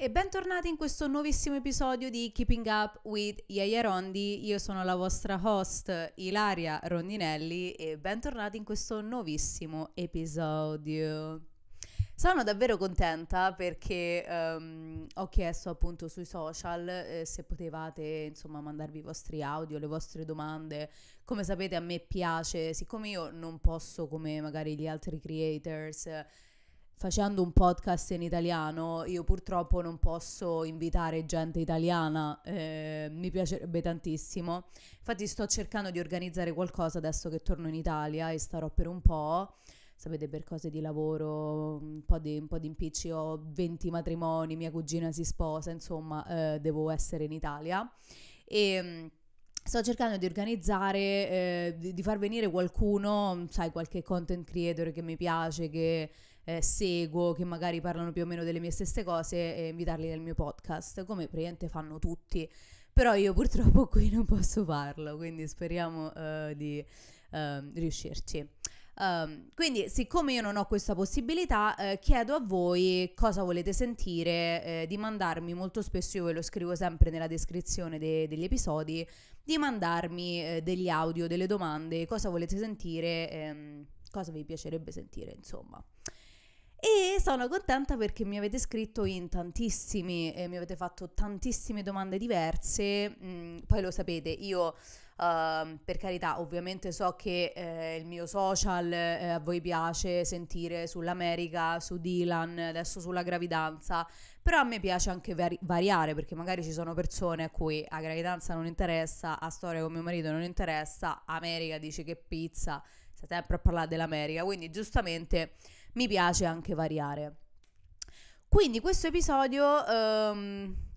E bentornati in questo nuovissimo episodio di Keeping Up with Yaya Rondi. Io sono la vostra host Ilaria Rondinelli e bentornati in questo nuovissimo episodio. Sono davvero contenta perché ho chiesto appunto sui social se potevate insomma mandarvi i vostri audio, le vostre domande. Come sapete a me piace, siccome io non posso come magari gli altri creators facendo un podcast in italiano, io purtroppo non posso invitare gente italiana, mi piacerebbe tantissimo. Infatti sto cercando di organizzare qualcosa adesso che torno in Italia e starò per un po'. Sapete, per cose di lavoro, un po' di impicci, ho 20 matrimoni, mia cugina si sposa, insomma, devo essere in Italia. E sto cercando di organizzare, di far venire qualcuno, sai, qualche content creator che mi piace, che seguo, che magari parlano più o meno delle mie stesse cose e invitarli nel mio podcast, come praticamente fanno tutti. Però io purtroppo qui non posso farlo, quindi speriamo di riuscirci. Quindi, siccome io non ho questa possibilità, chiedo a voi cosa volete sentire, di mandarmi molto spesso, io ve lo scrivo sempre nella descrizione degli episodi, di mandarmi degli audio, delle domande, cosa volete sentire, cosa vi piacerebbe sentire, insomma. E sono contenta perché mi avete scritto in tantissimi, mi avete fatto tantissime domande diverse. Poi lo sapete, io per carità ovviamente so che il mio social a voi piace sentire sull'America, su Dylan, adesso sulla gravidanza, però a me piace anche variare, perché magari ci sono persone a cui a gravidanza non interessa, a storia con mio marito non interessa, America dice che pizza, sta sempre a parlare dell'America, quindi giustamente mi piace anche variare. Quindi questo episodio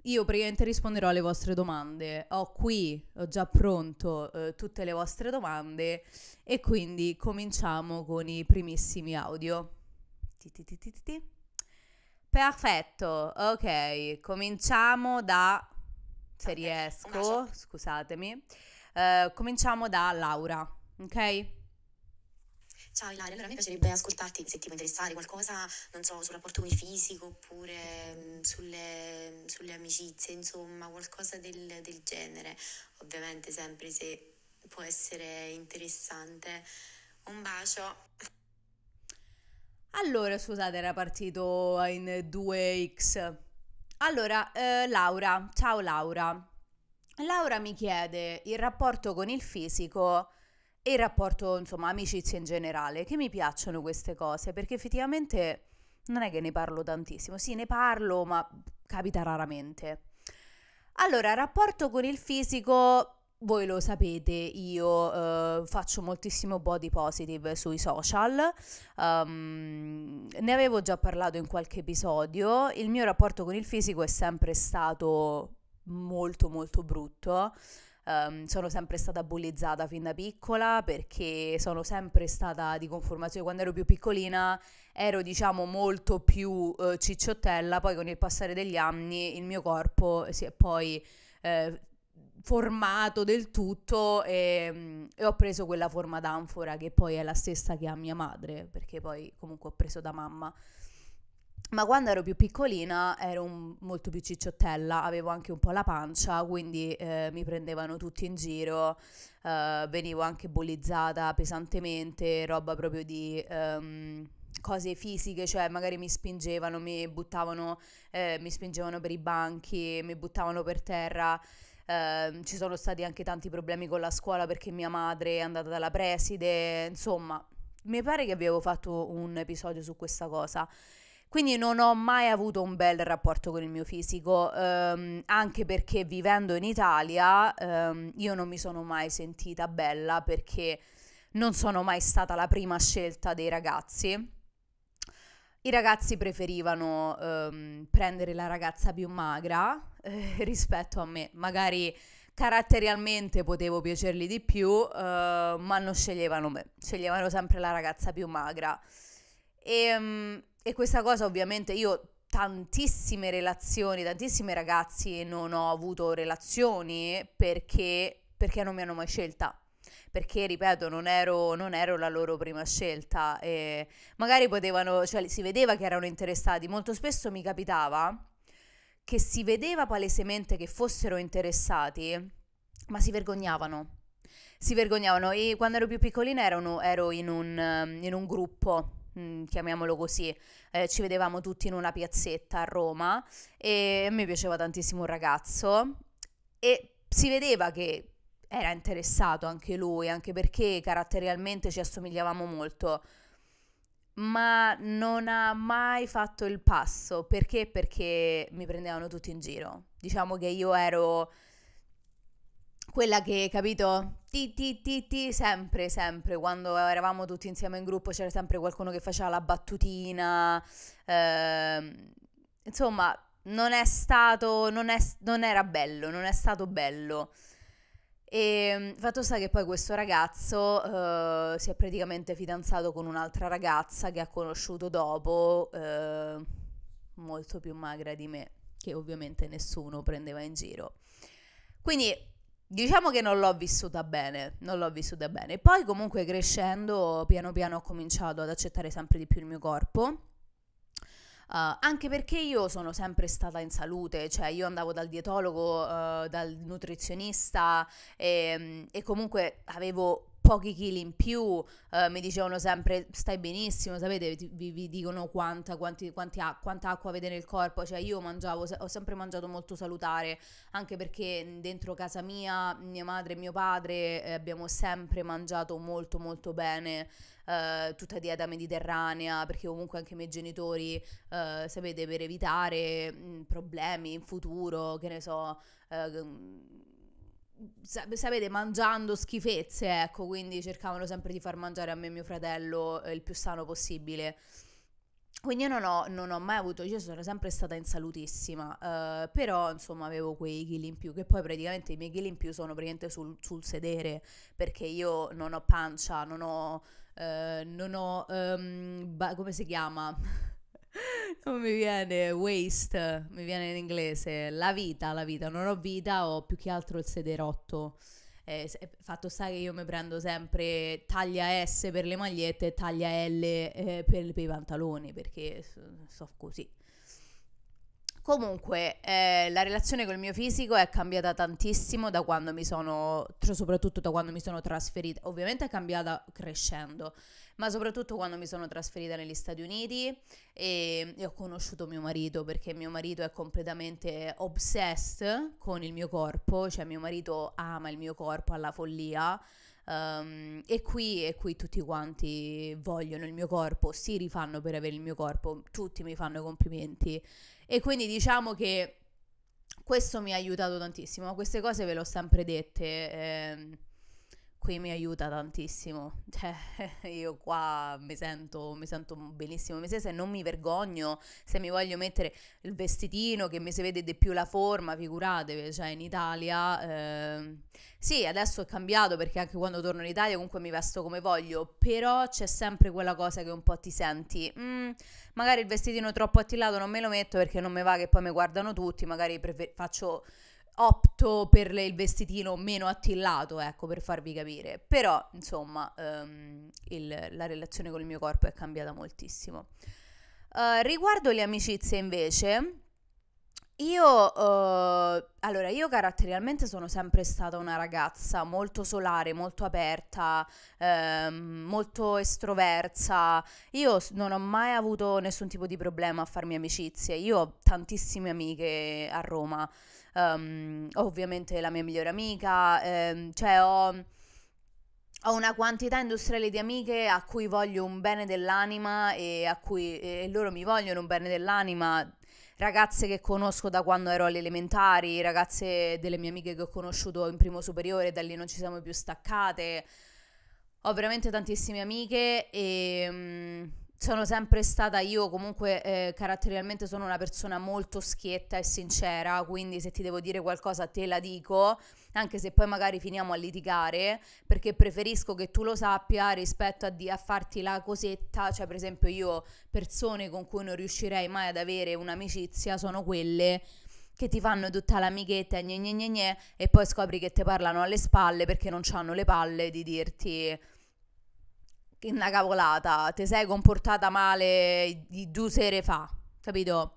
io praticamente risponderò alle vostre domande. Ho già pronto tutte le vostre domande e quindi cominciamo con i primissimi audio. Perfetto, ok, cominciamo da, se riesco, scusatemi, cominciamo da Laura, ok? Ciao Ilaria, allora a me piacerebbe ascoltarti se ti può interessare qualcosa, non so, sul rapporto con il fisico oppure sulle amicizie, insomma, qualcosa del genere. Ovviamente sempre se può essere interessante. Un bacio. Allora, scusate, era partito in 2x. Allora, Laura, ciao Laura. Laura mi chiede il rapporto con il fisico e il rapporto, insomma, amicizie in generale, che mi piacciono queste cose, perché effettivamente non è che ne parlo tantissimo. Sì, ne parlo, ma capita raramente. Allora, rapporto con il fisico, voi lo sapete, io faccio moltissimo body positive sui social, ne avevo già parlato in qualche episodio. Il mio rapporto con il fisico è sempre stato molto molto brutto. Sono sempre stata bullizzata fin da piccola perché sono sempre stata di conformazione. Quando ero più piccolina ero diciamo molto più cicciottella, poi con il passare degli anni il mio corpo si è poi eh, formato del tutto e ho preso quella forma d'anfora che poi è la stessa che ha mia madre, perché poi comunque ho preso da mamma. Ma quando ero più piccolina ero molto più cicciottella, avevo anche un po' la pancia, quindi mi prendevano tutti in giro, venivo anche bullizzata pesantemente, roba proprio di cose fisiche, cioè magari mi spingevano per i banchi, mi buttavano per terra. Ci sono stati anche tanti problemi con la scuola perché mia madre è andata dalla preside, insomma, mi pare che avevo fatto un episodio su questa cosa. Quindi non ho mai avuto un bel rapporto con il mio fisico, anche perché vivendo in Italia io non mi sono mai sentita bella perché non sono mai stata la prima scelta dei ragazzi. I ragazzi preferivano prendere la ragazza più magra rispetto a me. Magari caratterialmente potevo piacerli di più, ma non sceglievano me. Sceglievano sempre la ragazza più magra. E questa cosa ovviamente io tantissime relazioni, tantissimi ragazzi non ho avuto relazioni perché non mi hanno mai scelta. Perché, ripeto, non ero la loro prima scelta e magari potevano, cioè si vedeva che erano interessati. Molto spesso mi capitava che si vedeva palesemente che fossero interessati, ma si vergognavano. Si vergognavano, e quando ero più piccolina ero in un gruppo, chiamiamolo così. Ci vedevamo tutti in una piazzetta a Roma e a me piaceva tantissimo un ragazzo e si vedeva che era interessato anche lui, anche perché caratterialmente ci assomigliavamo molto, ma non ha mai fatto il passo. Perché? Perché mi prendevano tutti in giro. Diciamo che io ero quella che, capito, sempre, sempre, quando eravamo tutti insieme in gruppo c'era sempre qualcuno che faceva la battutina, insomma, non era bello, non è stato bello. E fatto sta che poi questo ragazzo si è praticamente fidanzato con un'altra ragazza che ha conosciuto dopo, molto più magra di me, che ovviamente nessuno prendeva in giro. Quindi diciamo che non l'ho vissuta bene, non l'ho vissuta bene. Poi comunque crescendo, piano piano ho cominciato ad accettare sempre di più il mio corpo. Anche perché io sono sempre stata in salute, cioè io andavo dal dietologo, dal nutrizionista e comunque avevo pochi chili in più, mi dicevano sempre stai benissimo, sapete, vi dicono quanta acqua avete nel corpo, cioè io ho sempre mangiato molto salutare, anche perché dentro casa mia madre e mio padre abbiamo sempre mangiato molto molto bene, tutta dieta mediterranea, perché comunque anche i miei genitori, sapete, per evitare problemi in futuro, che ne so, sapete, mangiando schifezze, ecco, quindi cercavano sempre di far mangiare a me e mio fratello il più sano possibile. Quindi io non ho mai avuto, io sono sempre stata in salutissima, però insomma avevo quei chili in più, che poi praticamente i miei chili in più sono praticamente sul sedere, perché io non ho pancia, come si chiama? Non mi viene, waist, mi viene in inglese, la vita, non ho vita, ho più che altro il sederotto. Fatto sta che io mi prendo sempre taglia S per le magliette e taglia L per i pantaloni, perché so così. Comunque, la relazione col mio fisico è cambiata tantissimo da quando soprattutto da quando mi sono trasferita. Ovviamente è cambiata crescendo, ma soprattutto quando mi sono trasferita negli Stati Uniti e ho conosciuto mio marito, perché mio marito è completamente obsessed con il mio corpo, cioè mio marito ama il mio corpo alla follia. E qui tutti quanti vogliono il mio corpo, si rifanno per avere il mio corpo, tutti mi fanno complimenti. E quindi diciamo che questo mi ha aiutato tantissimo, ma queste cose ve le ho sempre dette, qui mi aiuta tantissimo, cioè io qua mi sento benissimo, mi se non mi vergogno, se mi voglio mettere il vestitino che mi si vede di più la forma, figuratevi, cioè in Italia, sì, adesso è cambiato perché anche quando torno in Italia comunque mi vesto come voglio, però c'è sempre quella cosa che un po' ti senti, magari il vestitino troppo attillato non me lo metto perché non mi va che poi mi guardano tutti, magari opto per il vestitino meno attillato, ecco, per farvi capire. Però, insomma, la relazione con il mio corpo è cambiata moltissimo. Riguardo le amicizie, invece, io caratterialmente sono sempre stata una ragazza molto solare, molto aperta, molto estroversa. Io non ho mai avuto nessun tipo di problema a farmi amicizie. Io ho tantissime amiche a Roma. Ovviamente la mia migliore amica, cioè ho una quantità industriale di amiche a cui voglio un bene dell'anima e loro mi vogliono un bene dell'anima, ragazze che conosco da quando ero alle elementari, ragazze delle mie amiche che ho conosciuto in primo superiore, da lì non ci siamo più staccate. Ho veramente tantissime amiche e sono sempre stata io comunque caratterialmente sono una persona molto schietta e sincera, quindi se ti devo dire qualcosa te la dico, anche se poi magari finiamo a litigare, perché preferisco che tu lo sappia rispetto a farti la cosetta, cioè per esempio io persone con cui non riuscirei mai ad avere un'amicizia sono quelle che ti fanno tutta l'amichetta gne gne gne gne, e poi scopri che ti parlano alle spalle perché non hanno le palle di dirti una cavolata, ti sei comportata male di 2 sere fa, capito?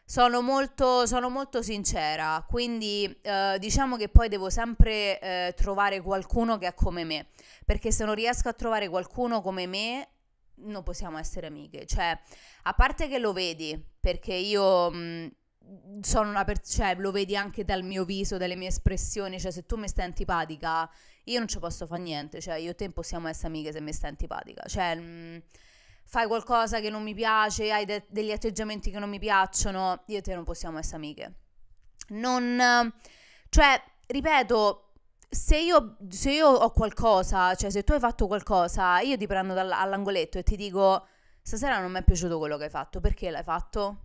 sono molto sincera, quindi diciamo che poi devo sempre trovare qualcuno che è come me, perché se non riesco a trovare qualcuno come me, non possiamo essere amiche. Cioè, a parte che lo vedi, perché io sono cioè, lo vedi anche dal mio viso, dalle mie espressioni, cioè se tu mi stai antipatica, io non ci posso fare niente, cioè io e te possiamo essere amiche se mi stai antipatica, cioè fai qualcosa che non mi piace, hai degli atteggiamenti che non mi piacciono, io e te non possiamo essere amiche. Non, cioè, ripeto, se io ho qualcosa, cioè se tu hai fatto qualcosa, io ti prendo all'angoletto e ti dico, stasera non mi è piaciuto quello che hai fatto, perché l'hai fatto?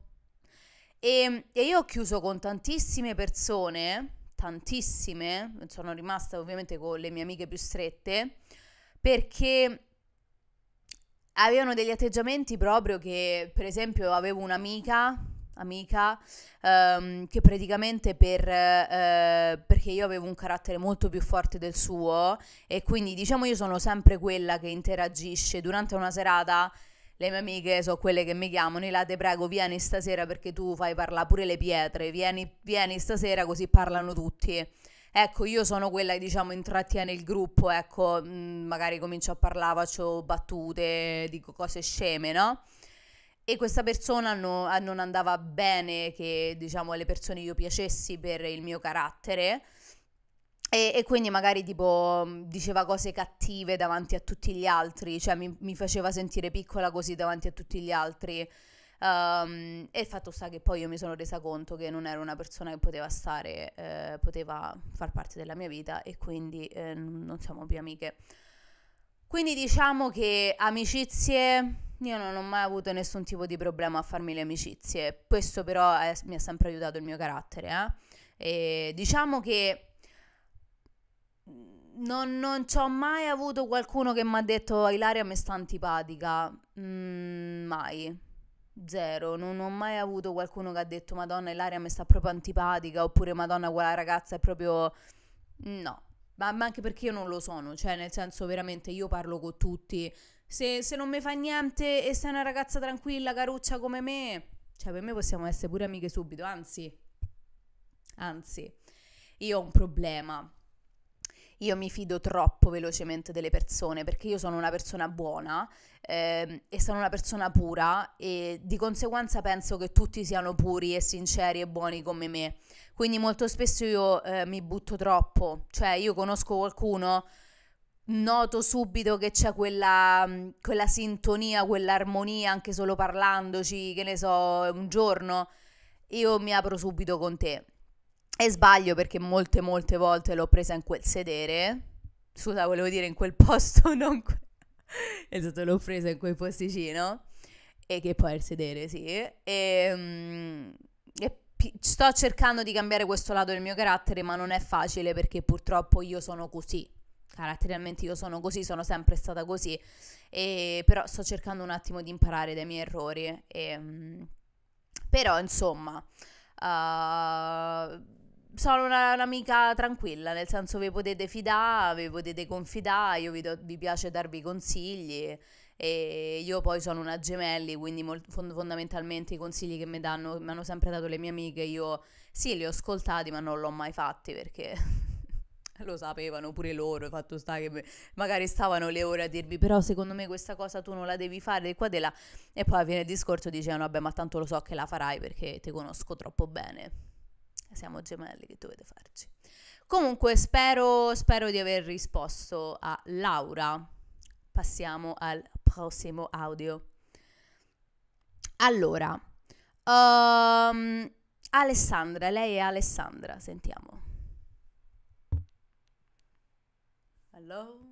E io ho chiuso con tantissime persone, tantissime, sono rimasta ovviamente con le mie amiche più strette, perché avevano degli atteggiamenti proprio che, per esempio, avevo amica che praticamente perché io avevo un carattere molto più forte del suo e quindi diciamo io sono sempre quella che interagisce durante una serata. Le mie amiche sono quelle che mi chiamano, là te prego vieni stasera perché tu fai parlare pure le pietre, vieni stasera così parlano tutti. Ecco, io sono quella che diciamo intrattiene il gruppo, ecco, magari comincio a parlare, faccio battute, dico cose sceme, no? E questa persona non andava bene che diciamo alle persone io piacessi per il mio carattere e quindi magari tipo diceva cose cattive davanti a tutti gli altri, cioè mi faceva sentire piccola così davanti a tutti gli altri. E il fatto sta che poi io mi sono resa conto che non era una persona che poteva far parte della mia vita e quindi non siamo più amiche. Quindi diciamo che amicizie, io non ho mai avuto nessun tipo di problema a farmi le amicizie, questo però mi ha sempre aiutato il mio carattere, E diciamo che non ci ho mai avuto qualcuno che mi ha detto Ilaria mi sta antipatica, mai, zero, non ho mai avuto qualcuno che ha detto Madonna Ilaria mi sta proprio antipatica oppure Madonna quella ragazza è proprio, no, ma anche perché io non lo sono, cioè nel senso veramente io parlo con tutti, se non mi fa niente e sei una ragazza tranquilla, caruccia come me, cioè per me possiamo essere pure amiche subito, anzi, io ho un problema. Io mi fido troppo velocemente delle persone perché io sono una persona buona e sono una persona pura e di conseguenza penso che tutti siano puri e sinceri e buoni come me. Quindi molto spesso io mi butto troppo, cioè io conosco qualcuno, noto subito che c'è quella sintonia, quell'armonia anche solo parlandoci, che ne so, un giorno, io mi apro subito con te. E sbaglio perché molte volte l'ho presa in quel sedere. Scusa, volevo dire in quel posto, non esatto, l'ho presa in quel posticino. E che poi è il sedere, sì. Sto cercando di cambiare questo lato del mio carattere, ma non è facile perché purtroppo io sono così. Caratterialmente io sono così, sono sempre stata così. Però sto cercando un attimo di imparare dai miei errori. Però, insomma... sono un'amica tranquilla, nel senso vi potete fidare, vi potete confidare, vi piace darvi consigli e io poi sono una gemelli, quindi fondamentalmente i consigli che mi hanno sempre dato le mie amiche, io sì li ho ascoltati ma non l'ho mai fatti perché lo sapevano pure loro, fatto sta che magari stavano le ore a dirvi però secondo me questa cosa tu non la devi fare di qua di là e poi viene il discorso dicevano vabbè ma tanto lo so che la farai perché ti conosco troppo bene. Siamo gemelli, che dovete farci? Comunque spero di aver risposto a Laura. Passiamo al prossimo audio. Allora, Alessandra, lei è Alessandra, sentiamo. Hello?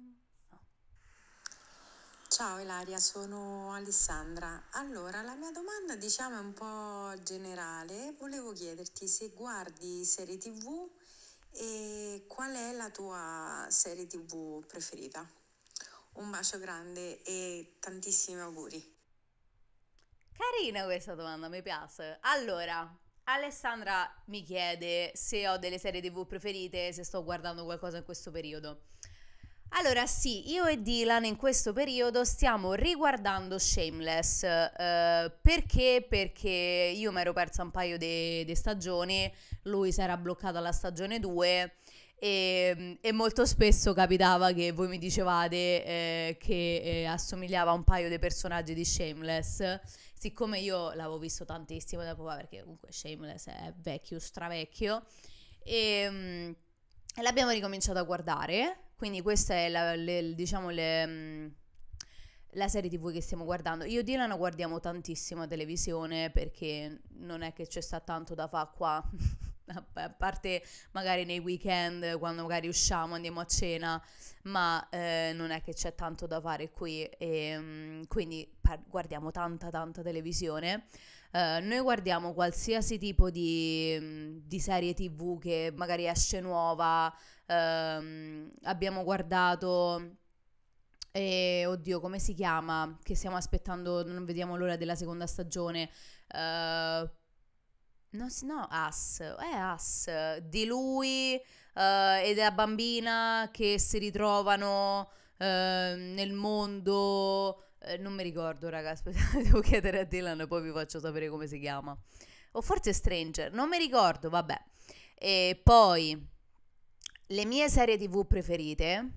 Ciao Ilaria, sono Alessandra. Allora, la mia domanda diciamo è un po' generale. Volevo chiederti se guardi serie TV e qual è la tua serie TV preferita. Un bacio grande e tantissimi auguri. Carina questa domanda, mi piace. Allora, Alessandra mi chiede se ho delle serie TV preferite, se sto guardando qualcosa in questo periodo. Allora sì, io e Dylan in questo periodo stiamo riguardando Shameless. Perché? Perché io mi ero persa un paio di stagioni, lui si era bloccato alla stagione 2 e molto spesso capitava che voi mi dicevate che assomigliava a un paio dei personaggi di Shameless. Siccome io l'avevo visto tantissimo tempo fa, perché comunque Shameless è vecchio, stravecchio, e l'abbiamo ricominciato a guardare, quindi questa è diciamo la serie TV che stiamo guardando. Io e Dylan guardiamo tantissimo televisione perché non è che c'è sta tanto da fare qua. A parte magari nei weekend quando magari usciamo, andiamo a cena, ma non è che c'è tanto da fare qui e quindi guardiamo tanta televisione. Noi guardiamo qualsiasi tipo di serie TV che magari esce nuova. Abbiamo guardato. Oddio, come si chiama? Che stiamo aspettando, non vediamo l'ora della seconda stagione. No, Us, è Us, di lui e della bambina che si ritrovano nel mondo. Non mi ricordo, raga, aspetta, devo chiedere a Dylan, poi vi faccio sapere come si chiama. O forse Stranger, non mi ricordo, vabbè. E poi le mie serie TV preferite,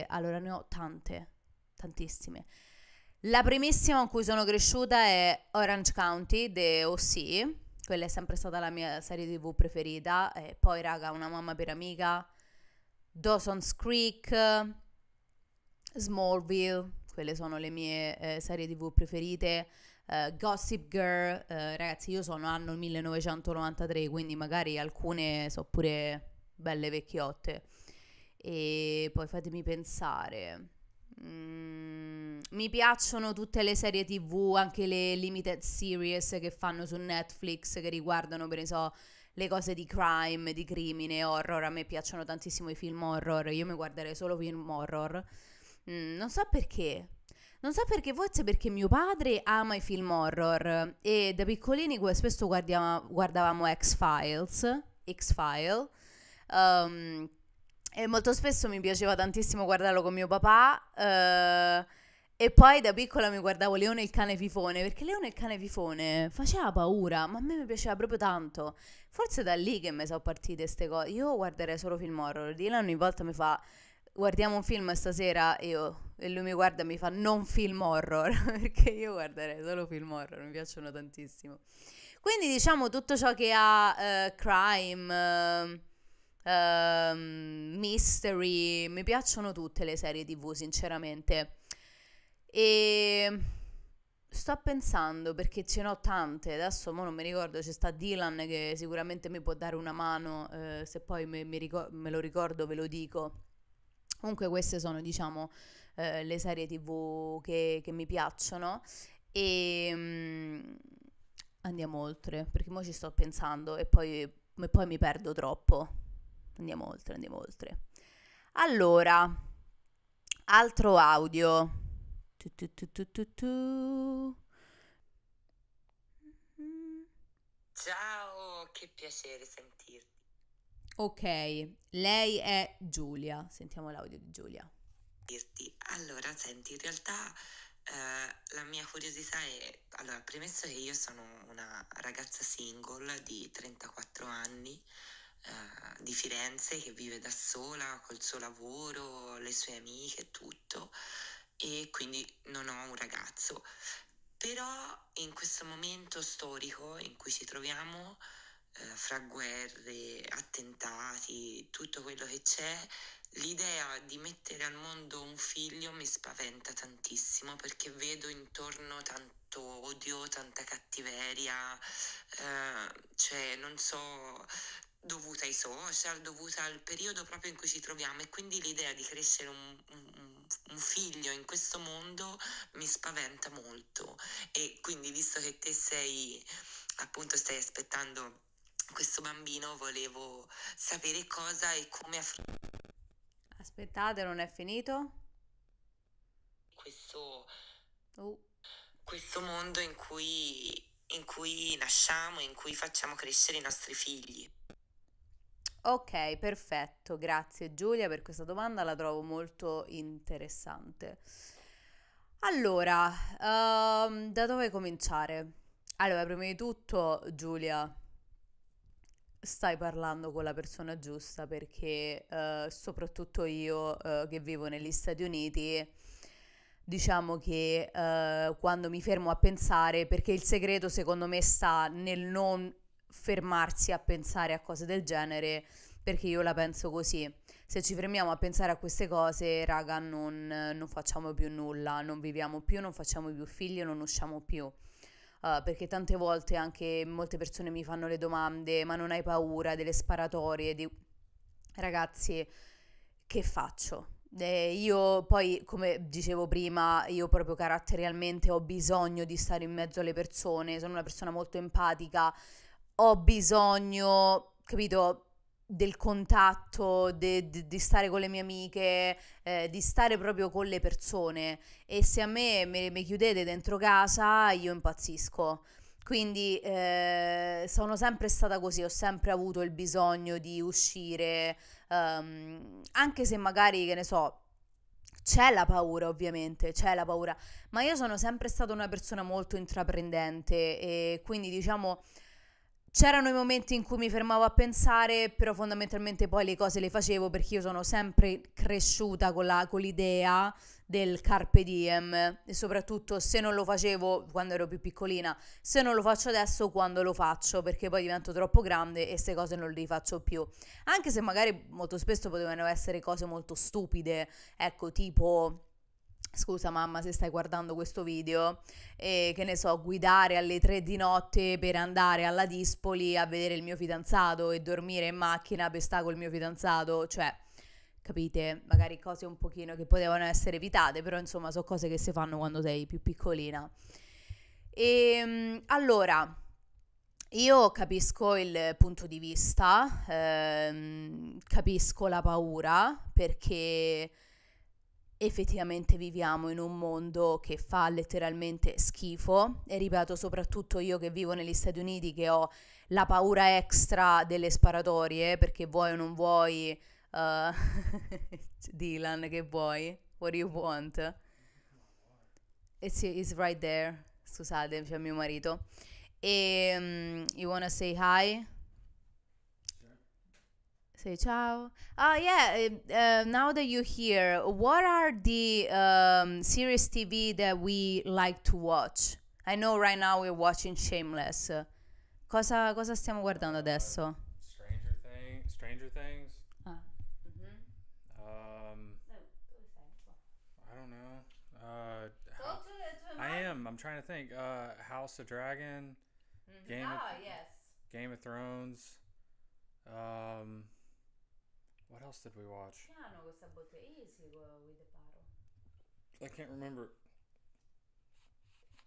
allora ne ho tante, tantissime. La primissima con cui sono cresciuta è Orange County, The OC, quella è sempre stata la mia serie TV preferita. E poi, raga, Una mamma per amica, Dawson's Creek, Smallville, quelle sono le mie serie TV preferite. Gossip Girl, ragazzi, io sono anno 1993, quindi magari alcune so pure belle vecchiotte. E poi fatemi pensare. Mi piacciono tutte le serie TV, anche le limited series che fanno su Netflix che riguardano, per esempio, le cose di crime, di crimine, horror. A me piacciono tantissimo i film horror. Io mi guarderei solo film horror. Non so perché. Non so perché, forse perché mio padre ama i film horror e da piccolini spesso guardavamo X-Files, X-File. Um, e molto spesso mi piaceva tantissimo guardarlo con mio papà. E poi da piccola mi guardavo Leone il cane fifone, perché Leone il cane fifone faceva paura, ma a me mi piaceva proprio tanto. Forse da lì che mi sono partite queste cose. Io guarderei solo film horror. Dylan ogni volta mi fa: guardiamo un film stasera, e lui mi guarda e mi fa: non film horror, perché io guarderei solo film horror, mi piacciono tantissimo. Quindi diciamo tutto ciò che ha crime, mystery, mi piacciono tutte le serie TV, sinceramente. E sto pensando perché ce n'ho tante, adesso mo non mi ricordo, c'è sta Dylan che sicuramente mi può dare una mano, se poi me lo ricordo ve lo dico. Comunque queste sono, diciamo, le serie TV che mi piacciono e andiamo oltre, perché mo ci sto pensando e poi mi perdo troppo. Andiamo oltre, andiamo oltre. Allora, altro audio. Tu, tu, tu, tu, tu, tu. Ciao, che piacere sentirti. Ok, lei è Giulia. Sentiamo l'audio di Giulia. Allora, senti, in realtà la mia curiosità è, allora, premesso che io sono una ragazza single di 34 anni, di Firenze, che vive da sola, col suo lavoro, le sue amiche e tutto, e quindi non ho un ragazzo. Però in questo momento storico in cui ci troviamo, fra guerre, attentati, tutto quello che c'è, l'idea di mettere al mondo un figlio mi spaventa tantissimo perché vedo intorno tanto odio, tanta cattiveria, cioè non so, dovuta ai social, dovuta al periodo proprio in cui ci troviamo, e quindi l'idea di crescere un figlio in questo mondo mi spaventa molto. E quindi, visto che te stai aspettando questo bambino, volevo sapere cosa e come affrontare Aspettate, non è finito? questo, Oh. questo mondo in cui nasciamo, in cui facciamo crescere i nostri figli. Ok, perfetto, grazie Giulia per questa domanda, la trovo molto interessante. Allora, da dove cominciare? Allora, prima di tutto, Giulia, stai parlando con la persona giusta perché soprattutto io che vivo negli Stati Uniti, diciamo che quando mi fermo a pensare, perché il segreto secondo me sta nel non fermarsi a pensare a cose del genere, perché io la penso così. Se ci fermiamo a pensare a queste cose, raga, non facciamo più nulla, non viviamo più, non facciamo più figli, non usciamo più. Perché tante volte anche molte persone mi fanno le domande, ma non hai paura delle sparatorie? Ragazzi, che faccio? Io poi, come dicevo prima, io proprio caratterialmente ho bisogno di stare in mezzo alle persone, sono una persona molto empatica, ho bisogno, capito, del contatto, di stare con le mie amiche, di stare proprio con le persone. E se a me chiudete dentro casa, io impazzisco. Quindi sono sempre stata così, ho sempre avuto il bisogno di uscire, anche se magari, che ne so, c'è la paura ovviamente, c'è la paura, ma io sono sempre stata una persona molto intraprendente e quindi diciamo c'erano i momenti in cui mi fermavo a pensare, però fondamentalmente poi le cose le facevo perché io sono sempre cresciuta con l'idea del carpe diem e soprattutto se non lo facevo quando ero più piccolina, se non lo faccio adesso quando lo faccio perché poi divento troppo grande e queste cose non le rifaccio più. Anche se magari molto spesso potevano essere cose molto stupide, ecco tipo... Scusa mamma se stai guardando questo video, che ne so, guidare alle 3 di notte per andare alla Dispoli a vedere il mio fidanzato e dormire in macchina per stare col mio fidanzato, cioè, capite, magari cose un pochino che potevano essere evitate, però insomma sono cose che si fanno quando sei più piccolina. Allora, io capisco il punto di vista, capisco la paura perché effettivamente viviamo in un mondo che fa letteralmente schifo e ripeto soprattutto io che vivo negli Stati Uniti che ho la paura extra delle sparatorie perché vuoi o non vuoi Dylan che vuoi? What do you want? It's right there, scusate c'è mio marito e you wanna say hi? Say ciao. Oh yeah. Now that you're here, what are the series TV that we like to watch? I know right now we're watching Shameless. Cosa stiamo guardando adesso? Stranger Things. Ah. I don't know. I'm trying to think. House of Dragon. Yes. Game of Thrones. What else did we watch? Piano questa botte easy with the paro. I can't remember.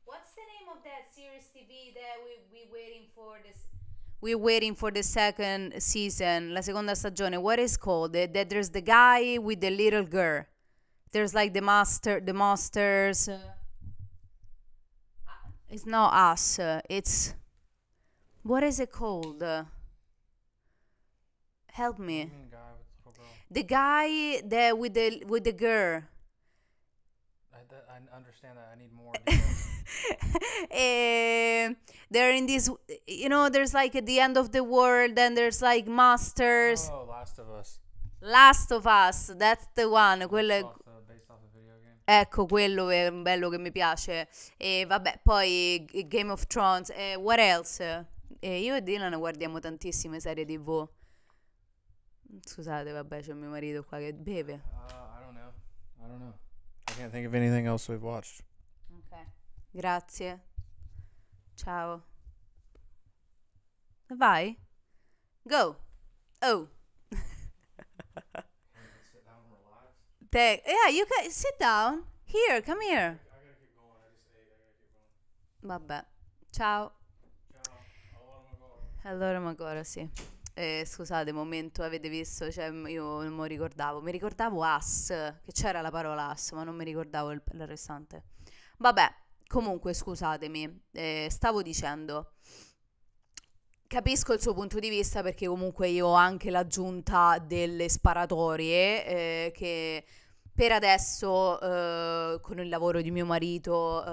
What's the name of that series TV that we waiting for this? We're waiting for the second season, la seconda stagione. What is called? That there's the guy with the little girl. There's like the masters. It's not us. It's what is it called? Help me. Guy with the little girl. The guy that with the girl. I understand that. I need more. They're in this, there's like at the end of the world, and there's like masters. Oh, Last of Us. Last of Us, that's the one. Quello Based off a video game. ecco, quello è un bello che mi piace. E vabbè, poi Game of Thrones. What else? Io e Dylan guardiamo tantissime serie TV. Scusate, vabbè, c'è mio marito qua che beve. I don't know. I can't think of anything else we've watched. Ok, grazie. Ciao. Vai. Go. Oh. Sit down and relax. Yeah, you can sit down. Here, come here. I gotta keep going. I just ate. I gotta keep going. Vabbè. Ciao. Ciao. Allora, ma ancora sì. Scusate, momento, avete visto? Cioè, io non mi ricordavo. Mi ricordavo as, che c'era la parola as, ma non mi ricordavo il restante. Vabbè, comunque, scusatemi. Stavo dicendo capisco il suo punto di vista, perché comunque io ho anche l'aggiunta delle sparatorie, che per adesso con il lavoro di mio marito,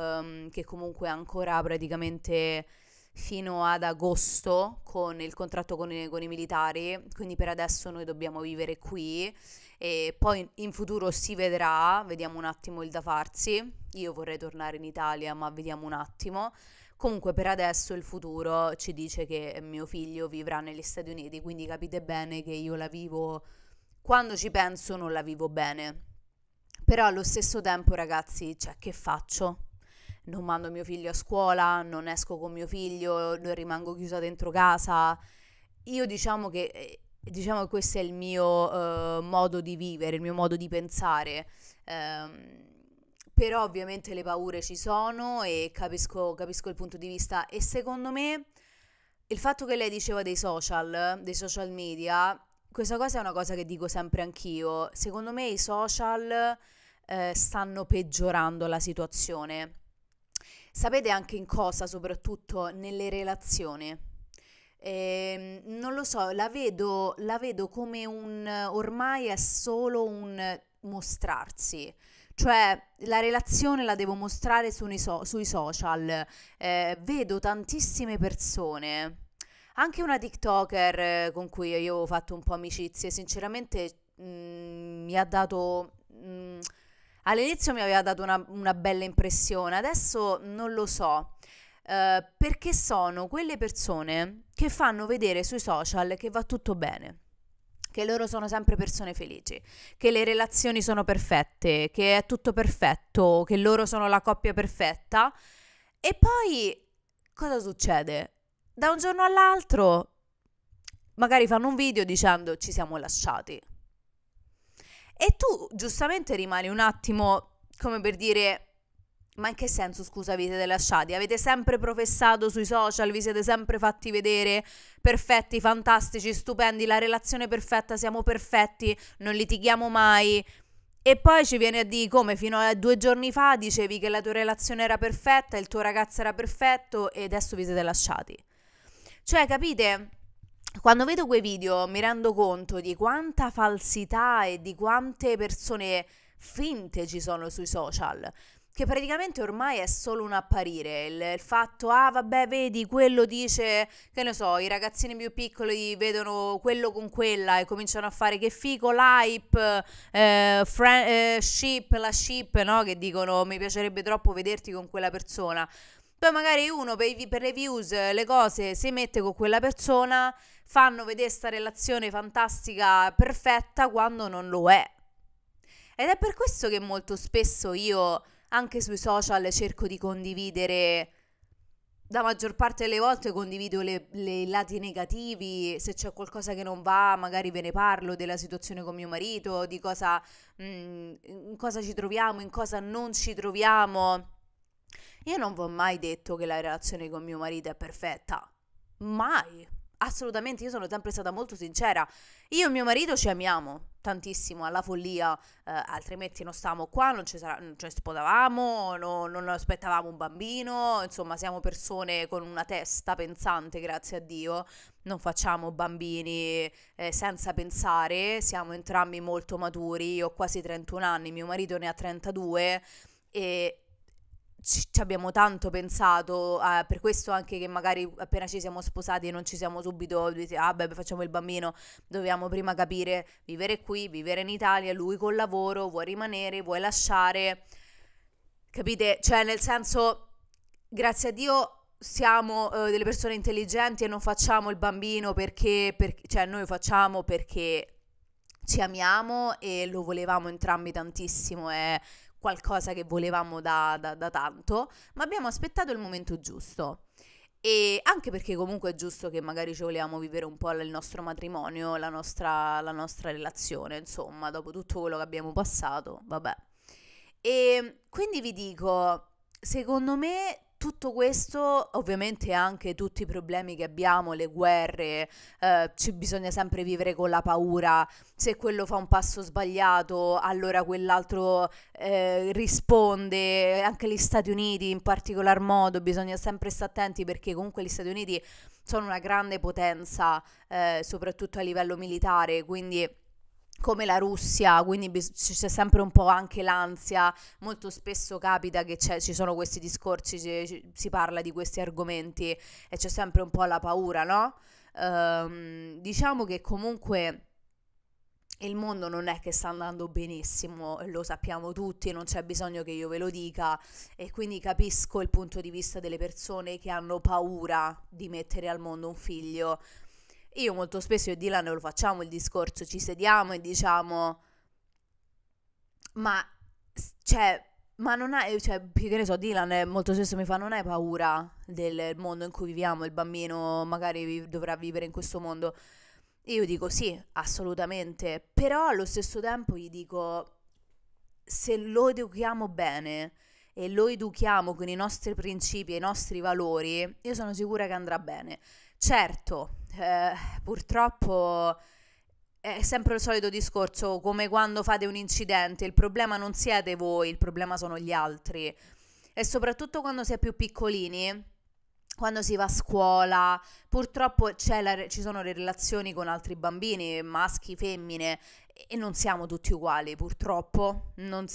che comunque è ancora praticamente fino ad agosto con il contratto con i militari, quindi per adesso noi dobbiamo vivere qui e poi in futuro si vedrà, vediamo un attimo il da farsi. Io vorrei tornare in Italia, ma vediamo un attimo. Comunque per adesso il futuro ci dice che mio figlio vivrà negli Stati Uniti, quindi capite bene che io la vivo, quando ci penso non la vivo bene. Però allo stesso tempo, ragazzi, cioè, che faccio? Non mando mio figlio a scuola, non esco con mio figlio, rimango chiusa dentro casa. Io diciamo che questo è il mio modo di vivere, il mio modo di pensare. Però ovviamente le paure ci sono e capisco il punto di vista. E secondo me il fatto che lei diceva dei social media, questa cosa è una cosa che dico sempre anch'io. Secondo me i social stanno peggiorando la situazione. Sapete anche in cosa? Soprattutto nelle relazioni. Non lo so, la vedo come ormai è solo un mostrarsi. Cioè, la relazione la devo mostrare sui social. Vedo tantissime persone, anche una TikToker con cui io avevo fatto un po' amicizie, sinceramente mi ha dato... all'inizio mi aveva dato una bella impressione, adesso non lo so, perché sono quelle persone che fanno vedere sui social che va tutto bene, che loro sono sempre persone felici, che le relazioni sono perfette, che è tutto perfetto, che loro sono la coppia perfetta. E poi cosa succede? Da un giorno all'altro magari fanno un video dicendo ci siamo lasciati. E tu giustamente rimani un attimo come per dire: ma in che senso, scusa, vi siete lasciati? Avete sempre professato sui social, vi siete sempre fatti vedere perfetti, fantastici, stupendi, la relazione perfetta, siamo perfetti, non litighiamo mai. E poi ci viene a dire come fino a 2 giorni fa dicevi che la tua relazione era perfetta, il tuo ragazzo era perfetto e adesso vi siete lasciati. Cioè, capite? Quando vedo quei video mi rendo conto di quanta falsità e di quante persone finte ci sono sui social, che praticamente ormai è solo un apparire, il fatto, vabbè, vedi, quello dice, che ne so, i ragazzini più piccoli vedono quello con quella e cominciano a fare che figo, l'hype, ship, la ship, no? Che dicono, mi piacerebbe troppo vederti con quella persona. Poi magari uno per le views, le cose, si mette con quella persona, fanno vedere sta relazione fantastica, perfetta, quando non lo è. Ed è per questo che molto spesso io, anche sui social, cerco di condividere, la maggior parte delle volte condivido i lati negativi, se c'è qualcosa che non va magari ve ne parlo, della situazione con mio marito, di cosa, in cosa ci troviamo, in cosa non ci troviamo. Io non vi ho mai detto che la relazione con mio marito è perfetta, mai, assolutamente. Io sono sempre stata molto sincera. Io e mio marito ci amiamo tantissimo, alla follia, altrimenti non stavamo qua, non ci sposavamo, non aspettavamo un bambino, insomma siamo persone con una testa pensante, grazie a Dio, non facciamo bambini senza pensare, siamo entrambi molto maturi. Io ho quasi 31 anni, mio marito ne ha 32 e ci abbiamo tanto pensato, per questo anche che magari appena ci siamo sposati e non ci siamo subito detto, beh, facciamo il bambino, dovevamo prima capire, vivere qui, vivere in Italia, lui col lavoro, vuoi rimanere, vuoi lasciare, capite? Cioè, nel senso, grazie a Dio siamo delle persone intelligenti e non facciamo il bambino cioè noi lo facciamo perché ci amiamo e lo volevamo entrambi tantissimo, è qualcosa che volevamo da tanto, ma abbiamo aspettato il momento giusto. E anche perché comunque è giusto che magari ci volevamo vivere un po' il nostro matrimonio, la nostra relazione, insomma, dopo tutto quello che abbiamo passato, vabbè. E quindi vi dico, secondo me tutto questo, ovviamente anche tutti i problemi che abbiamo, le guerre, ci bisogna sempre vivere con la paura, se quello fa un passo sbagliato, allora quell'altro risponde, anche gli Stati Uniti in particolar modo, bisogna sempre stare attenti perché comunque gli Stati Uniti sono una grande potenza, soprattutto a livello militare, quindi come la Russia, quindi c'è sempre un po' anche l'ansia, molto spesso capita che ci sono questi discorsi, si parla di questi argomenti e c'è sempre un po' la paura, no? Diciamo che comunque il mondo non è che sta andando benissimo, lo sappiamo tutti, non c'è bisogno che io ve lo dica, e quindi capisco il punto di vista delle persone che hanno paura di mettere al mondo un figlio. Io molto spesso, io e Dylan lo facciamo il discorso, ci sediamo e diciamo ma non hai, che ne so, Dylan molto spesso mi fa: non hai paura del mondo in cui viviamo, il bambino magari dovrà vivere in questo mondo? Io dico sì, assolutamente, però allo stesso tempo gli dico, se lo educhiamo bene e lo educhiamo con i nostri principi e i nostri valori, io sono sicura che andrà bene. Certo, purtroppo è sempre il solito discorso, come quando fate un incidente, il problema non siete voi, il problema sono gli altri. E soprattutto quando si è più piccolini, quando si va a scuola, purtroppo ci sono le relazioni con altri bambini, maschi, femmine, e non siamo tutti uguali, purtroppo. Non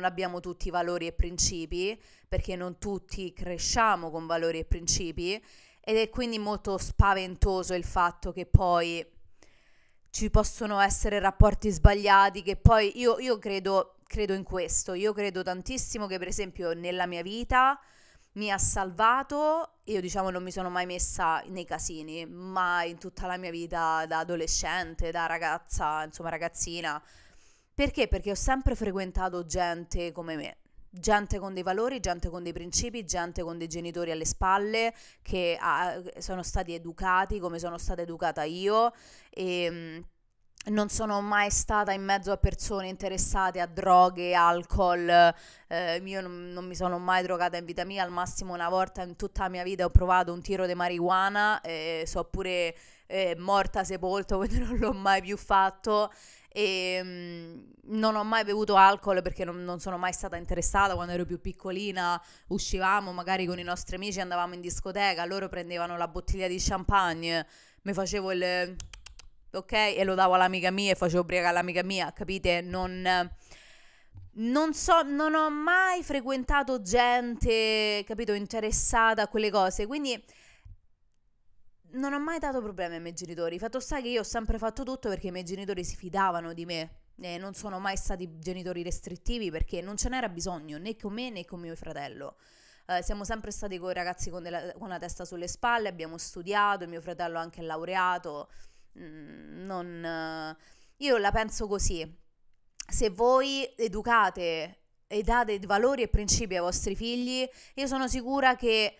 abbiamo tutti valori e principi, perché non tutti cresciamo con valori e principi, ed è quindi molto spaventoso il fatto che poi ci possono essere rapporti sbagliati, che poi io credo in questo, io credo tantissimo che per esempio nella mia vita mi ha salvato, io diciamo non mi sono mai messa nei casini, mai in tutta la mia vita da adolescente, da ragazza, insomma ragazzina. Perché? Perché ho sempre frequentato gente come me, gente con dei valori, gente con dei principi, gente con dei genitori alle spalle che sono stati educati come sono stata educata io, e non sono mai stata in mezzo a persone interessate a droghe, alcol. Io non mi sono mai drogata in vita mia, al massimo una volta in tutta la mia vita ho provato un tiro di marijuana, so pure morta sepolto, quindi non l'ho mai più fatto. E non ho mai bevuto alcol perché non sono mai stata interessata. Quando ero più piccolina uscivamo magari con i nostri amici, andavamo in discoteca, loro prendevano la bottiglia di champagne, mi facevo il ok e lo davo all'amica mia e facevo ubriacare l'amica mia, capite? Non ho mai frequentato gente, capito, interessata a quelle cose, quindi non ho mai dato problemi ai miei genitori. Fatto sta che io ho sempre fatto tutto perché i miei genitori si fidavano di me, e non sono mai stati genitori restrittivi perché non ce n'era bisogno né con me né con mio fratello. Siamo sempre stati con i ragazzi con la testa sulle spalle, abbiamo studiato, mio fratello anche è laureato. Io la penso così: se voi educate e date valori e principi ai vostri figli, io sono sicura che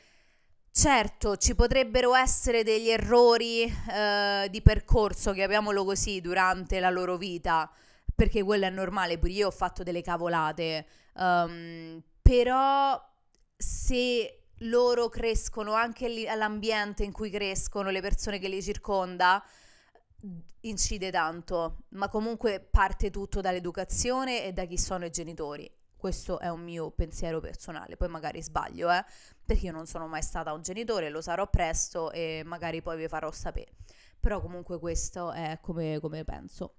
certo ci potrebbero essere degli errori di percorso, chiamiamolo così, durante la loro vita, perché quello è normale, pure io ho fatto delle cavolate, però se loro crescono anche all'ambiente in cui crescono, le persone che li circonda, incide tanto, ma comunque parte tutto dall'educazione e da chi sono i genitori. Questo è un mio pensiero personale, poi magari sbaglio, perché io non sono mai stata un genitore, lo sarò presto e magari poi vi farò sapere, però comunque questo è come penso.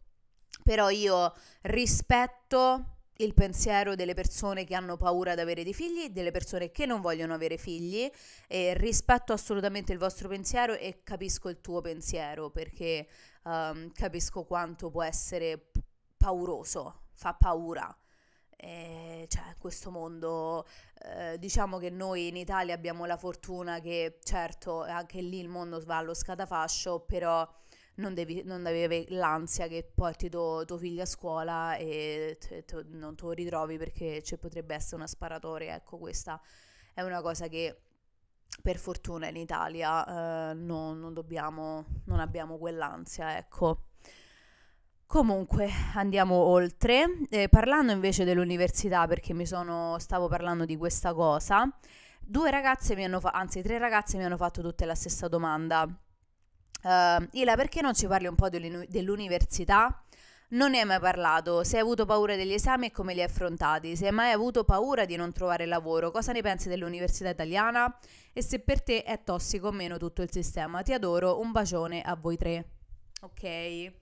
Però io rispetto il pensiero delle persone che hanno paura di avere dei figli, delle persone che non vogliono avere figli, e rispetto assolutamente il vostro pensiero e capisco il tuo pensiero, perché capisco quanto può essere pauroso, fa paura. Questo mondo, diciamo che noi in Italia abbiamo la fortuna che certo anche lì il mondo va allo scatafascio, però non devi avere l'ansia che porti tuo figlio a scuola e non te lo ritrovi perché ci potrebbe essere una sparatoria. Ecco, questa è una cosa che per fortuna in Italia non abbiamo quell'ansia, ecco. Comunque andiamo oltre, parlando invece dell'università, perché stavo parlando di questa cosa. 3 ragazze mi hanno fatto tutte la stessa domanda. Ila, perché non ci parli un po' dell'università? Non ne hai mai parlato, se hai avuto paura degli esami e come li hai affrontati, se hai mai avuto paura di non trovare lavoro, cosa ne pensi dell'università italiana e se per te è tossico o meno tutto il sistema. Ti adoro, un bacione a voi tre. Ok,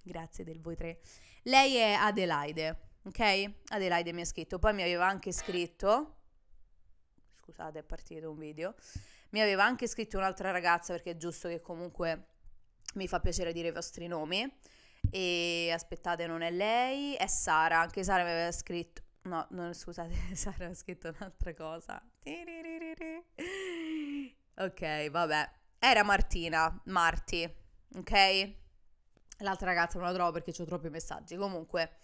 grazie del voi tre. Lei è Adelaide, ok? Adelaide mi ha scritto, poi mi aveva anche scritto, scusate è partito un video, mi aveva anche scritto un'altra ragazza perché è giusto che comunque mi fa piacere dire i vostri nomi. E aspettate, non è lei, è Sara. Anche Sara mi aveva scritto, no, non, scusate, Sara aveva scritto un'altra cosa. Ok, vabbè, era Marti, ok? L'altra ragazza non la trovo perché ho troppi messaggi. Comunque,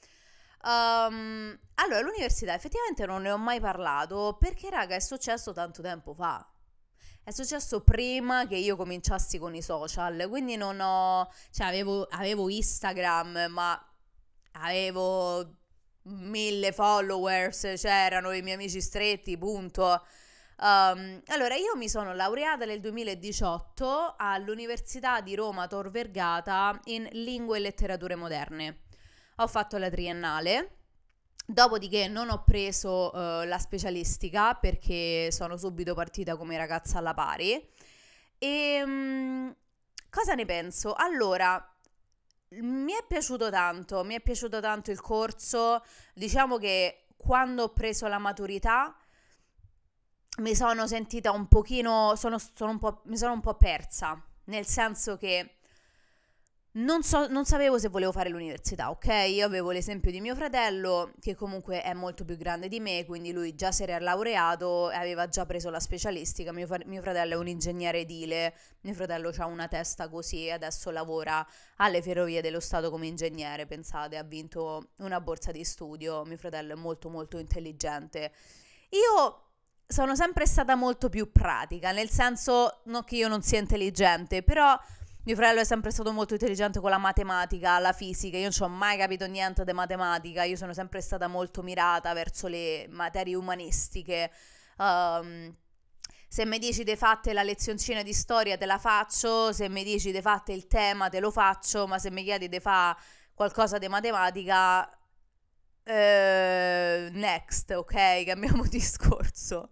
allora l'università effettivamente non ne ho mai parlato perché raga è successo tanto tempo fa. È successo prima che io cominciassi con i social, quindi non ho, cioè avevo Instagram, ma avevo 1000 followers, c'erano i miei amici stretti, punto. Allora, io mi sono laureata nel 2018 all'Università di Roma Tor Vergata in Lingue e Letterature Moderne. Ho fatto la triennale. Dopodiché non ho preso la specialistica perché sono subito partita come ragazza alla pari. E cosa ne penso? Allora, mi è piaciuto tanto il corso. Diciamo che quando ho preso la maturità mi sono sentita un pochino, mi sono un po' persa, nel senso che non sapevo se volevo fare l'università, ok? Io avevo l'esempio di mio fratello, che comunque è molto più grande di me, quindi lui già si era laureato e aveva già preso la specialistica. Mio fratello è un ingegnere edile, mio fratello ha una testa così e adesso lavora alle Ferrovie dello Stato come ingegnere, pensate, ha vinto una borsa di studio, mio fratello è molto molto intelligente. Io sono sempre stata molto più pratica, nel senso, non che io non sia intelligente, però mio fratello è sempre stato molto intelligente con la matematica, la fisica, io non ci ho mai capito niente di matematica, io sono sempre stata molto mirata verso le materie umanistiche. Se mi dici di fatte la lezioncina di storia te la faccio, se mi dici di fatte il tema te lo faccio, ma se mi chiedi di fare qualcosa di matematica, next, ok? Cambiamo discorso.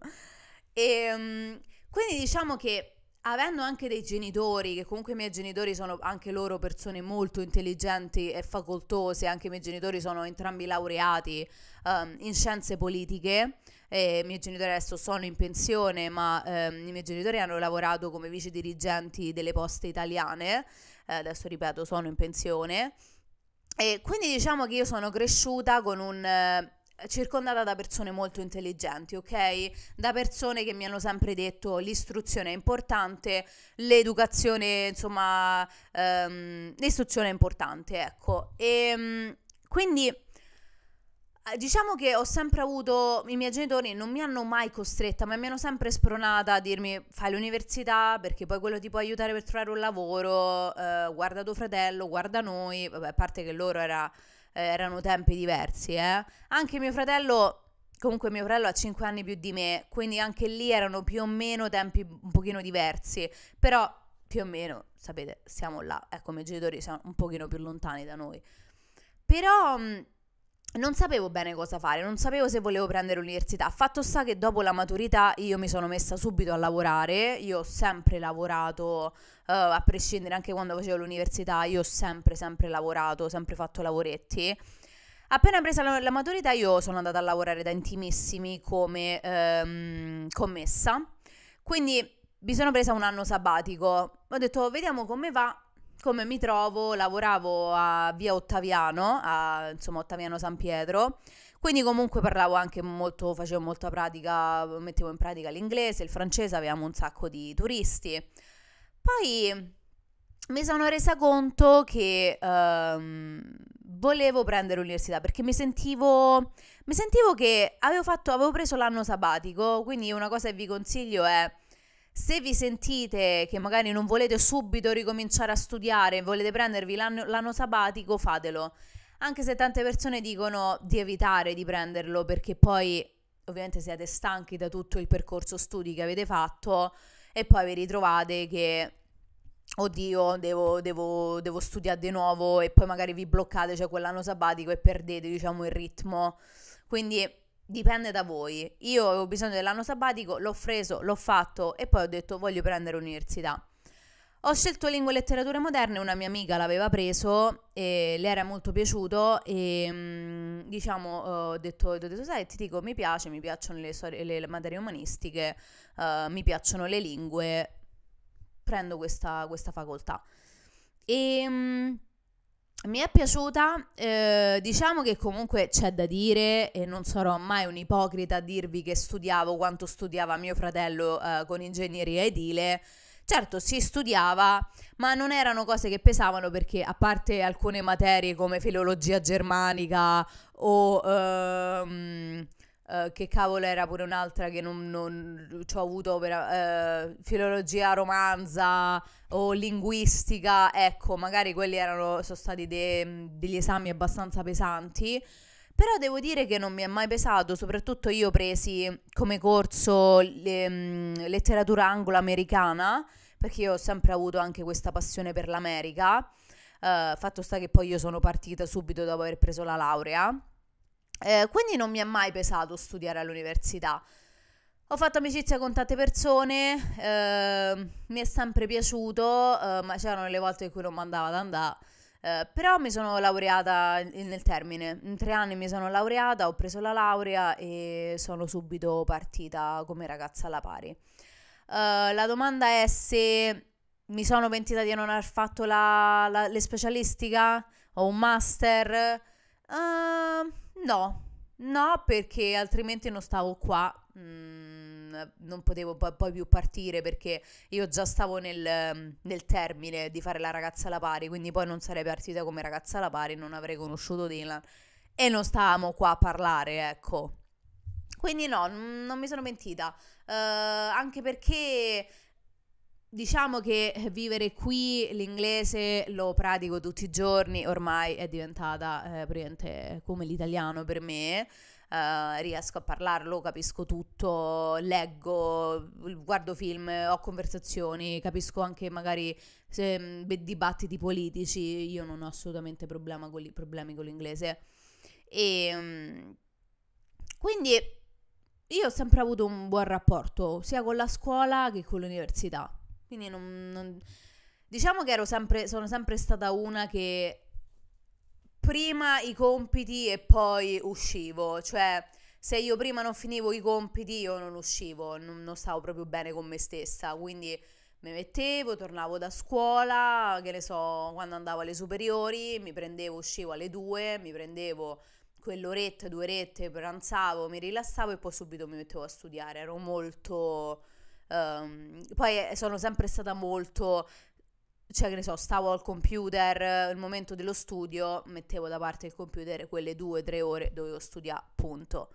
Quindi diciamo che avendo anche dei genitori, che comunque i miei genitori sono anche loro persone molto intelligenti e facoltose, anche i miei genitori sono entrambi laureati in scienze politiche, i miei genitori adesso sono in pensione, ma i miei genitori hanno lavorato come vice dirigenti delle poste italiane, adesso ripeto sono in pensione, e quindi diciamo che io sono cresciuta con circondata da persone molto intelligenti, ok? Da persone che mi hanno sempre detto l'istruzione è importante, l'educazione, insomma, l'istruzione è importante, ecco. E quindi diciamo che ho sempre avuto, i miei genitori non mi hanno mai costretta, ma mi hanno sempre spronata a dirmi fai l'università perché poi quello ti può aiutare per trovare un lavoro, guarda tuo fratello, guarda noi, vabbè, a parte che loro erano tempi diversi, Anche mio fratello, comunque mio fratello ha 5 anni più di me, quindi anche lì erano più o meno tempi un pochino diversi, però più o meno, sapete, siamo là, ecco, i miei genitori sono un pochino più lontani da noi. Però non sapevo bene cosa fare, non sapevo se volevo prendere l'università. Fatto sta che dopo la maturità io mi sono messa subito a lavorare, io ho sempre lavorato, a prescindere anche quando facevo l'università, io ho sempre lavorato, ho sempre fatto lavoretti. Appena presa la maturità io sono andata a lavorare da intimissimi come commessa, quindi mi sono presa un anno sabbatico, ho detto vediamo come va, come mi trovo. Lavoravo a via Ottaviano, insomma Ottaviano San Pietro, quindi comunque parlavo anche molto, facevo molta pratica, mettevo in pratica l'inglese, il francese, avevamo un sacco di turisti. Poi mi sono resa conto che volevo prendere l'università perché mi sentivo che avevo preso l'anno sabbatico, quindi una cosa che vi consiglio è: se vi sentite che magari non volete subito ricominciare a studiare, volete prendervi l'anno sabbatico, fatelo. Anche se tante persone dicono di evitare di prenderlo perché poi ovviamente siete stanchi da tutto il percorso studi che avete fatto e poi vi ritrovate che oddio, devo studiare di nuovo e poi magari vi bloccate, cioè quell'anno sabbatico, e perdete, diciamo, il ritmo. Quindi dipende da voi. Io avevo bisogno dell'anno sabbatico, l'ho preso, l'ho fatto e poi ho detto voglio prendere l'università. Ho scelto lingue e letterature moderne, una mia amica l'aveva preso e le era molto piaciuto e diciamo ho detto sai, ti dico, mi piacciono le storie, le materie umanistiche, mi piacciono le lingue, prendo questa facoltà. E mi è piaciuta, diciamo che comunque c'è da dire, e non sarò mai un'ipocrita a dirvi che studiavo quanto studiava mio fratello con ingegneria edile. Certo, si studiava, ma non erano cose che pesavano, perché a parte alcune materie come filologia germanica o che cavolo era pure un'altra che non ci ho avuto filologia romanza o linguistica, ecco, magari quelli sono stati degli esami abbastanza pesanti. Però devo dire che non mi è mai pesato, soprattutto io ho presi come corso letteratura anglo-americana, perché io ho sempre avuto anche questa passione per l'America. Fatto sta che poi io sono partita subito dopo aver preso la laurea, quindi non mi è mai pesato studiare all'università. Ho fatto amicizia con tante persone, mi è sempre piaciuto, ma c'erano le volte in cui non mi andava ad andare. Però mi sono laureata nel termine, in 3 anni mi sono laureata, ho preso la laurea e sono subito partita come ragazza alla pari. La domanda è se mi sono pentita di non aver fatto le specialistica o un master. No, perché altrimenti non stavo qua, non potevo poi più partire, perché io già stavo nel termine di fare la ragazza alla pari, quindi poi non sarei partita come ragazza alla pari, non avrei conosciuto Dylan e non stavamo qua a parlare, ecco. Quindi no, non mi sono pentita, anche perché diciamo che vivere qui l'inglese lo pratico tutti i giorni, ormai è diventata praticamente come l'italiano per me. Riesco a parlarlo, capisco tutto, leggo, guardo film, ho conversazioni, capisco anche magari dibattiti politici. Io non ho assolutamente problemi con l'inglese e quindi io ho sempre avuto un buon rapporto sia con la scuola che con l'università. Quindi diciamo che sono sempre stata una che prima i compiti e poi uscivo. Cioè, se io prima non finivo i compiti, io non uscivo, non stavo proprio bene con me stessa. Quindi mi mettevo, tornavo da scuola, che ne so, quando andavo alle superiori, uscivo alle 2, mi prendevo quell'oretta, 2 orette, pranzavo, mi rilassavo e poi subito mi mettevo a studiare. Ero molto... poi sono sempre stata molto, cioè che ne so, stavo al computer, il momento dello studio mettevo da parte il computer, quelle 2-3 ore dovevo studiare, punto.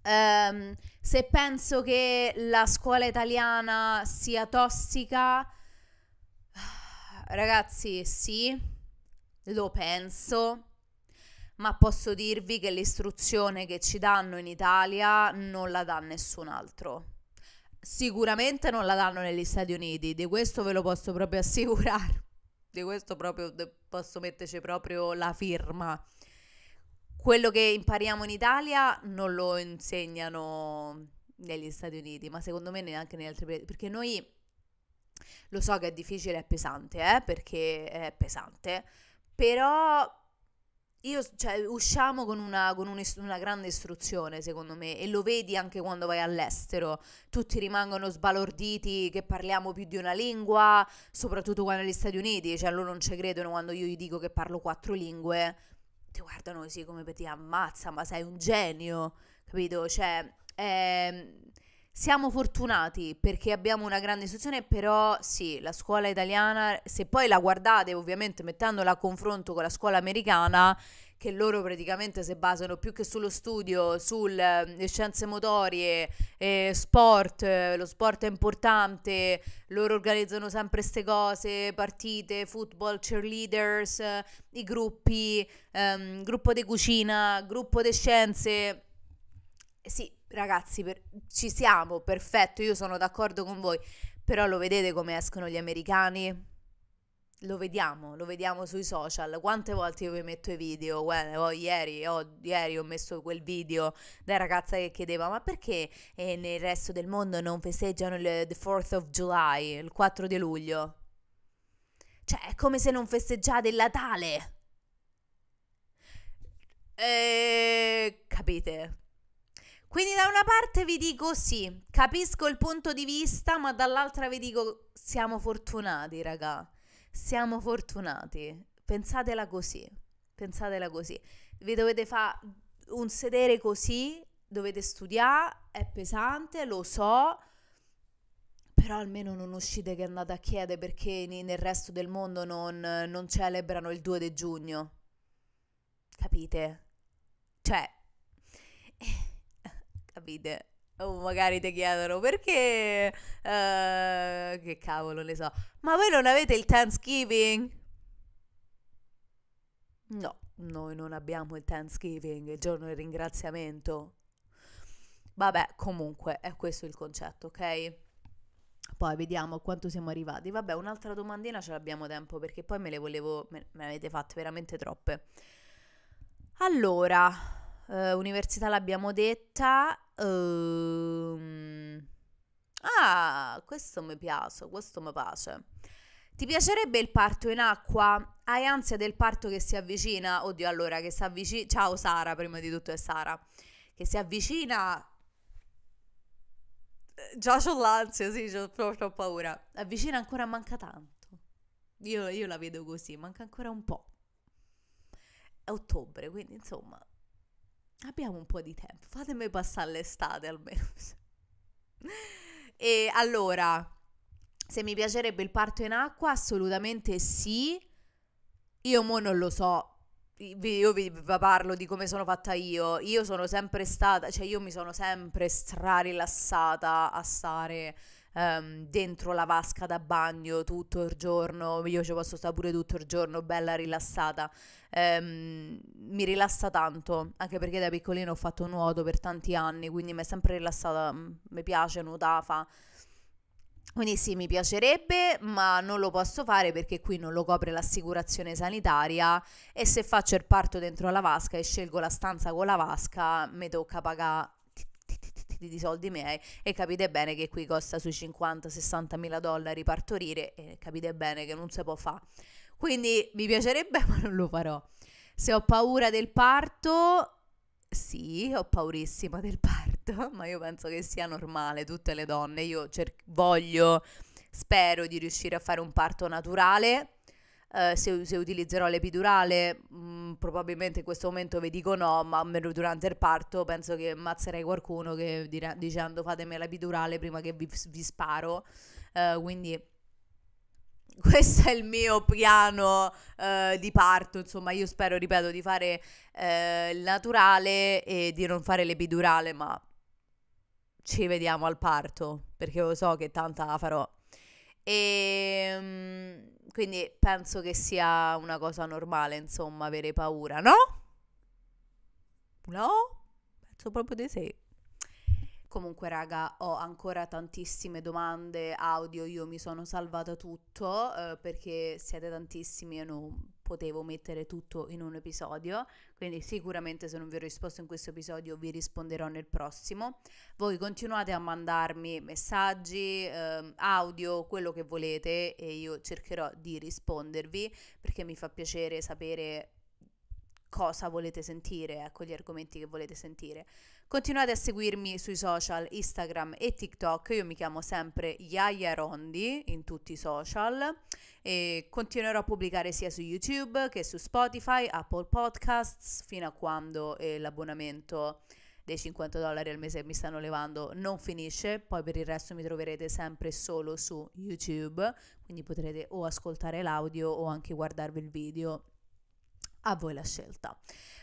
Se penso che la scuola italiana sia tossica, ragazzi, sì, lo penso, ma posso dirvi che l'istruzione che ci danno in Italia non la dà nessun altro. Sicuramente non la danno negli Stati Uniti, di questo ve lo posso proprio assicurare, di questo proprio posso metterci proprio la firma. Quello che impariamo in Italia non lo insegnano negli Stati Uniti, ma secondo me neanche negli altri paesi, perché noi, lo so che è difficile, è pesante, perché è pesante, però... usciamo con una grande istruzione, secondo me, e lo vedi anche quando vai all'estero. Tutti rimangono sbalorditi che parliamo più di una lingua, soprattutto quando negli Stati Uniti, cioè loro non ci credono quando io gli dico che parlo 4 lingue, ti guardano così come per dire ammazza, ma sei un genio, capito? Cioè, siamo fortunati perché abbiamo una grande istruzione, però sì, la scuola italiana, se poi la guardate ovviamente mettendola a confronto con la scuola americana, che loro praticamente si basano più che sullo studio, sulle scienze motorie, sport, lo sport è importante, loro organizzano sempre queste cose, partite, football, cheerleaders, i gruppi, gruppo di cucina, gruppo di scienze. Sì, ragazzi, ci siamo, perfetto, io sono d'accordo con voi, Però lo vedete come escono gli americani? Lo vediamo sui social. Quante volte io vi metto i video? Guarda, ieri ho messo quel video della ragazza che chiedeva: ma perché nel resto del mondo non festeggiano il the 4th of July, il 4 di luglio? Cioè, è come se non festeggiate il Natale. Capite? Quindi da una parte vi dico sì, capisco il punto di vista, ma dall'altra vi dico siamo fortunati, raga. Siamo fortunati. Pensatela così. Vi dovete fare un sedere così, dovete studiare, è pesante, lo so, però almeno non uscite che andate a chiedere perché nel resto del mondo non celebrano il 2 di giugno. Capite? Cioè, capite? O magari ti chiedono perché, che cavolo ne so, ma voi non avete il Thanksgiving? No, noi non abbiamo il Thanksgiving, il giorno del ringraziamento. Vabbè, comunque è questo il concetto, ok? Poi vediamo a quanto siamo arrivati. Vabbè, un'altra domandina ce l'abbiamo tempo, perché poi me ne avete fatte veramente troppe. Allora, università l'abbiamo detta. Questo mi piace. Ti piacerebbe il parto in acqua? Hai ansia del parto che si avvicina? Oddio, allora, che si avvicina... Ciao Sara, prima di tutto è Sara. Che si avvicina... Già c'ho l'ansia, sì, c'ho paura. Avvicina ancora, manca tanto. Io la vedo così, manca ancora un po'. È ottobre, quindi insomma abbiamo un po' di tempo. Fatemi passare l'estate almeno. E allora, se mi piacerebbe il parto in acqua, assolutamente sì. Io mo non lo so. Io vi parlo di come sono fatta io. Io sono sempre stata, cioè io mi sono sempre strarilassata a stare dentro la vasca da bagno tutto il giorno. Io ci posso stare pure tutto il giorno, bella rilassata. Mi rilassa tanto, anche perché da piccolina ho fatto nuoto per tanti anni, quindi mi è sempre rilassata, mi piace nuotare. Quindi sì, mi piacerebbe, ma non lo posso fare perché qui non lo copre l'assicurazione sanitaria e se faccio il parto dentro la vasca e scelgo la stanza con la vasca, mi tocca pagare di soldi miei e capite bene che qui costa sui 50-60 mila dollari partorire e capite bene che non si può fare. Quindi mi piacerebbe, ma non lo farò. Se ho paura del parto... Sì, ho paurissima del parto, ma io penso che sia normale, tutte le donne. Io spero di riuscire a fare un parto naturale. Se utilizzerò l'epidurale, probabilmente in questo momento vi dico no, ma durante il parto penso che ammazzerei qualcuno che dicendo fatemi l'epidurale prima che vi sparo. Quindi... questo è il mio piano di parto, insomma io spero, ripeto, di fare il naturale e di non fare l'epidurale, ma ci vediamo al parto, perché lo so che tanta la farò. E quindi penso che sia una cosa normale, insomma, avere paura, no? No? Penso proprio di sì. Comunque raga, ho ancora tantissime domande audio, io mi sono salvata tutto perché siete tantissimi e non potevo mettere tutto in un episodio, quindi sicuramente se non vi ho risposto in questo episodio vi risponderò nel prossimo. Voi continuate a mandarmi messaggi, audio, quello che volete e io cercherò di rispondervi perché mi fa piacere sapere cosa volete sentire, ecco gli argomenti che volete sentire. Continuate a seguirmi sui social Instagram e TikTok, io mi chiamo sempre Yaya Rondi in tutti i social e continuerò a pubblicare sia su YouTube che su Spotify, Apple Podcasts fino a quando l'abbonamento dei $50 al mese che mi stanno levando non finisce, poi per il resto mi troverete sempre solo su YouTube, quindi potrete o ascoltare l'audio o anche guardarvi il video, a voi la scelta.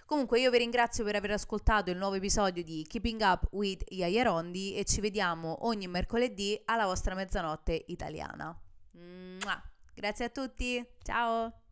Comunque io vi ringrazio per aver ascoltato il nuovo episodio di Keeping Up with Yaya Rondi e ci vediamo ogni mercoledì alla vostra mezzanotte italiana. Grazie a tutti, ciao!